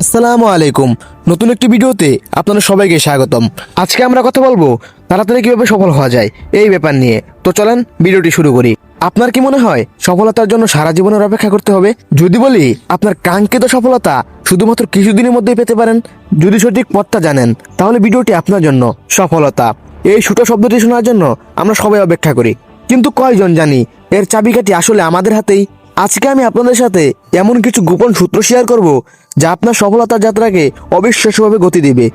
আসসালামু আলাইকুম। নতুন একটি ভিডিওতে আপনাদের সবাইকে স্বাগতম। আজকে আমরা কথা বলবো তাড়াতাড়ি কিভাবে সফল হওয়া যায় এই ব্যাপার নিয়ে। তো চলেন ভিডিওটি শুরু করি। আপনার কি মনে হয় সফলতার জন্য সারা জীবনের অপেক্ষা করতে হবে? যদি বলি আপনার কাঙ্ক্ষিত সফলতা শুধুমাত্র কিছুদিনের মধ্যেই পেতে পারেন, যদি সঠিক পথটা জানেন, তাহলে ভিডিওটি আপনার জন্য। সফলতা এই ছোট শব্দটি শোনার জন্য আমরা সবাই অপেক্ষা করি, কিন্তু কয়জন জানি এর চাবিকাঠি আসলে আমাদের হাতেই। আজকে আমি আপনাদের সাথে এমন কিছু গোপন সূত্র শেয়ার করব যা আপনার সফলতার যাত্রাকে অবিশ্বাস্যভাবে গতি দিবে।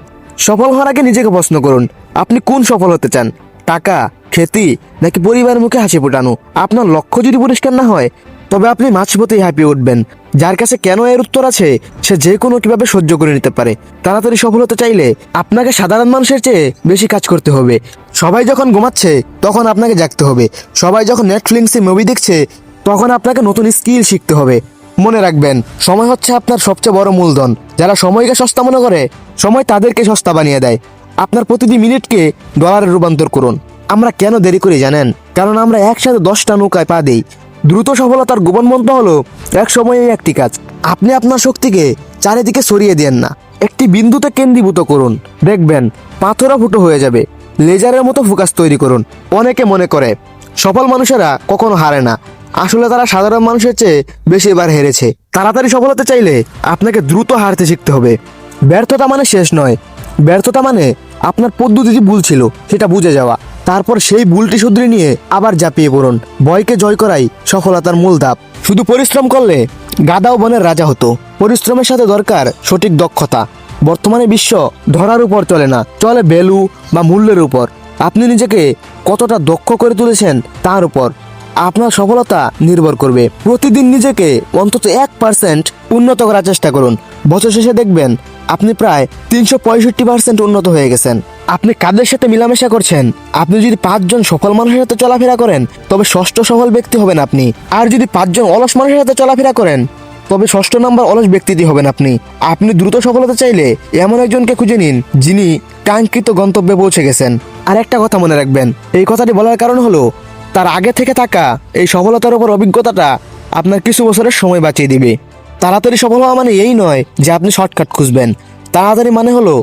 সফল হওয়ার আগে নিজেকে প্রশ্ন করুন, আপনি কোন সফল হতে চান? টাকা, খ্যাতি, নাকি পরিবারের মুখে হাসি ফোটানো? আপনার লক্ষ্য যদি পরিষ্কার না হয়, তবে আপনি মাঝপথেই হাঁপিয়ে উঠবেন। যার কাছে কেন এর উত্তর আছে, সে যে কোনো কিভাবে সহ্য করে নিতে পারে। তাড়াতাড়ি সফল হতে চাইলে আপনাকে সাধারণ মানুষের চেয়ে বেশি কাজ করতে হবে। সবাই যখন ঘুমাচ্ছে তখন আপনাকে জাগতে হবে। সবাই যখন নেটফ্লিক্সে মুভি দেখছে তখন আপনাকে নতুন স্কিল শিখতে হবে। মনে রাখবেন, সময় হচ্ছে আপনার সবচেয়ে বড় মূলধন। যারা সময়কে সস্তা মনে করে, সময় তাদেরকে সস্তা বানিয়ে দেয়। আপনার প্রতিটি মিনিটকে ডলারে রূপান্তর করুন। আমরা কেন দেরি করি জানেন? কারণ আমরা একসাথে 10টা নৌকায় পা দিই। দ্রুত সফলতার গোপন মন্ত্র হলো এক সময়ে একটি কাজ। আপনি আপনার শক্তিকে চারিদিকে ছড়িয়ে দেন না, একটি বিন্দুতে কেন্দ্রীভূত করুন। দেখবেন পাথরও ফুটো হয়ে যাবে। লেজারের মতো ফোকাস তৈরি করুন। অনেকে মনে করে সফল মানুষেরা কখনো হারে না, আসলে তারা সাধারণ মানুষের চেয়ে বেশিবার হেরেছে। তাড়াতাড়ি সফল হতে চাইলে আপনাকে দ্রুত হারতে শিখতে হবে। ব্যর্থতা মানে শেষ নয়, ব্যর্থতা মানে আপনার পদ্ধতি ভুল ছিল সেটা বুঝে যাওয়া, তারপর সেই ভুলটি শুধরে নিয়ে আবার ঝাঁপিয়ে পড়ুন। ভয়কে জয় করাই সফলতার মূল ধাপ। শুধু পরিশ্রম করলে গাদাও বনের রাজা হতো। পরিশ্রমের সাথে দরকার সঠিক দক্ষতা। বর্তমানে বিশ্ব ধরার উপর চলে না, চলে ভ্যালু বা মূল্যের উপর। আপনি নিজেকে কতটা দক্ষ করে তুলেছেন তার উপর আপনার সফলতা নির্ভর করবে। প্রতিদিন নিজেকে অন্তত 1% উন্নত করার চেষ্টা করুন। বছর শেষে দেখবেন আপনি প্রায় 365% উন্নত হয়ে গেছেন। আপনি কাদের সাথে মেলামেশা করছেন? আপনি যদি 5 জন সফল মানুষের সাথে চলাফেরা করেন, তবে ষষ্ঠ সফল ব্যক্তি হবেন আপনি। আর যদি 5 জন অলস মানুষের সাথে চলাফেরা করেন, তবে ষষ্ঠ নাম্বার অলস ব্যক্তিটি হবেন আপনি। আপনি দ্রুত সফলতা চাইলে এমন একজনকে খুঁজে নিন যিনি কাঙ্ক্ষিত গন্তব্যে পৌঁছে গেছেন। আর একটা কথা মনে রাখবেন, এই কথাটি বলার কারণ হলো তার আগে থেকে থাকা এই সফলতার উপর অভিজ্ঞতাটা আপনার কিছু বছরের সময় বাঁচিয়ে দিবে। তাড়াতাড়ি সফল হওয়া মানে এই নয় যে আপনি শর্টকাট খুঁজবেন। তাড়াতাড়ি মানে হলো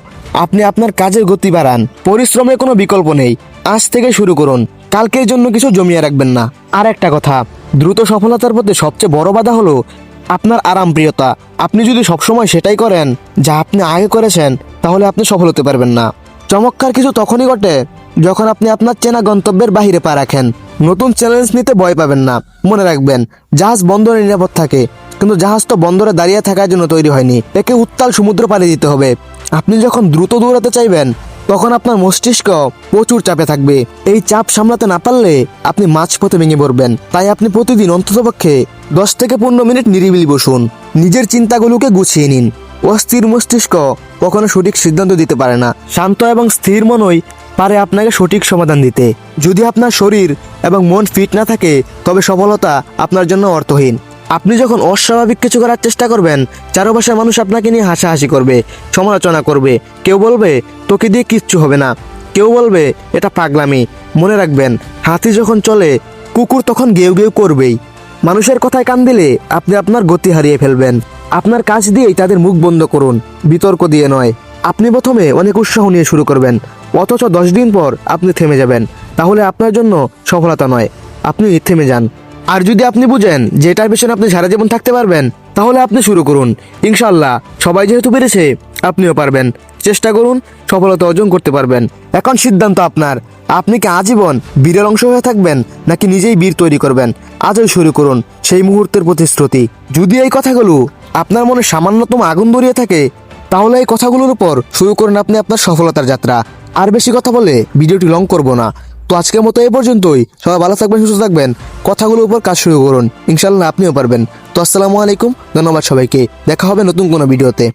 আপনি আপনার কাজের গতি বাড়ান। পরিশ্রমের কোনো বিকল্প নেই। আজ থেকে শুরু করুন, কালকের জন্য কিছু জমিয়ে রাখবেন না। আর একটা কথা, দ্রুত সফলতার পথে সবচেয়ে বড় বাধা হলো আপনার আরামপ্রিয়তা। আপনি যদি সবসময় সেটাই করেন যা আপনি আগে করেছেন, তাহলে আপনি সফল হতে পারবেন না। চমৎকার কিছু তখনই ঘটে যখন আপনি আপনার চেনা গন্তব্যের বাহিরে পা রাখেন। নতুন চ্যালেঞ্জ নিতে ভয় পাবেন না। মনে রাখবেন, জাহাজ বন্দরে নিরাপদ থাকে, কিন্তু জাহাজ তো বন্দরে দাঁড়িয়ে থাকার জন্য তৈরি হয়নি। একে উত্তাল সমুদ্র পাড়ি দিতে হবে। আপনি যখন দ্রুত দৌড়াতে চাইবেন, তখন আপনার মস্তিষ্ক প্রচুর চাপে থাকবে। এই চাপ সামলাতে না পারলে আপনি মাঝপথে ভেঙে পড়বেন। তাই আপনি প্রতিদিন অন্ততপক্ষে 10 থেকে 15 মিনিট নিরিবিলি বসুন। নিজের চিন্তাগুলোকে গুছিয়ে নিন। অস্থির মস্তিষ্ক কখনো সঠিক সিদ্ধান্ত দিতে পারে না। শান্ত এবং স্থির মনই পারে আপনাকে সঠিক সমাধান দিতে। যদি আপনার শরীর এবং মন ফিট না থাকে, তবে সফলতা আপনার জন্য অর্থহীন। আপনি যখন অস্বাভাবিক কিছু করার চেষ্টা করবেন, চারপাশের মানুষ আপনাকে নিয়ে হাসাহাসি করবে, সমালোচনা করবে। কেউ বলবে তোকে দিয়ে কিচ্ছু হবে না, কেউ বলবে এটা পাগলামি। মনে রাখবেন, হাতি যখন চলে, কুকুর তখন গেউ গেউ করবেই। মানুষের কথায় কান দিলে আপনি আপনার গতি হারিয়ে ফেলবেন। আপনার কাজ দিয়েই তাদের মুখ বন্ধ করুন, বিতর্ক দিয়ে নয়। আপনি প্রথমে অনেক উৎসাহ নিয়ে শুরু করবেন, অথচ 10 দিন পর আপনি থেমে যাবেন। তাহলে আপনার জন্য সফলতা নয়, আপনি থেমে যান। আর যদি আপনি বুঝেন যে এটার পেছনে আপনি সারা জীবন থাকতে পারবেন, তাহলে আপনি শুরু করুন। ইনশাআল্লাহ সবাই যেহেতু পেরেছে, আপনিও পারবেন। চেষ্টা করুন, সফলতা অর্জন করতে পারবেন। এখন সিদ্ধান্ত আপনার। আপনি কি আজীবন বীরের অংশ হয়ে থাকবেন, নাকি নিজেই বীর তৈরি করবেন? আজই শুরু করুন সেই মুহূর্তের প্রতিশ্রুতি। যদি এই কথাগুলো আপনার মনে সামান্যতম আগুন ধরিয়ে থাকে, তাহলে এই কথাগুলোর উপর শুরু করুন আপনি আপনার সফলতার যাত্রা। আর বেশি কথা বলে ভিডিওটি লং করব না। তো আজকের মতো এই পর্যন্তই। সবাই ভালো থাকবেন, সুস্থ থাকবেন। কথাগুলোর উপর কাজ শুরু করুন, ইনশাআল্লাহ আপনিও পারবেন। তো আসসালামু আলাইকুম, ধন্যবাদ সবাইকে। দেখা হবে নতুন কোনো ভিডিওতে।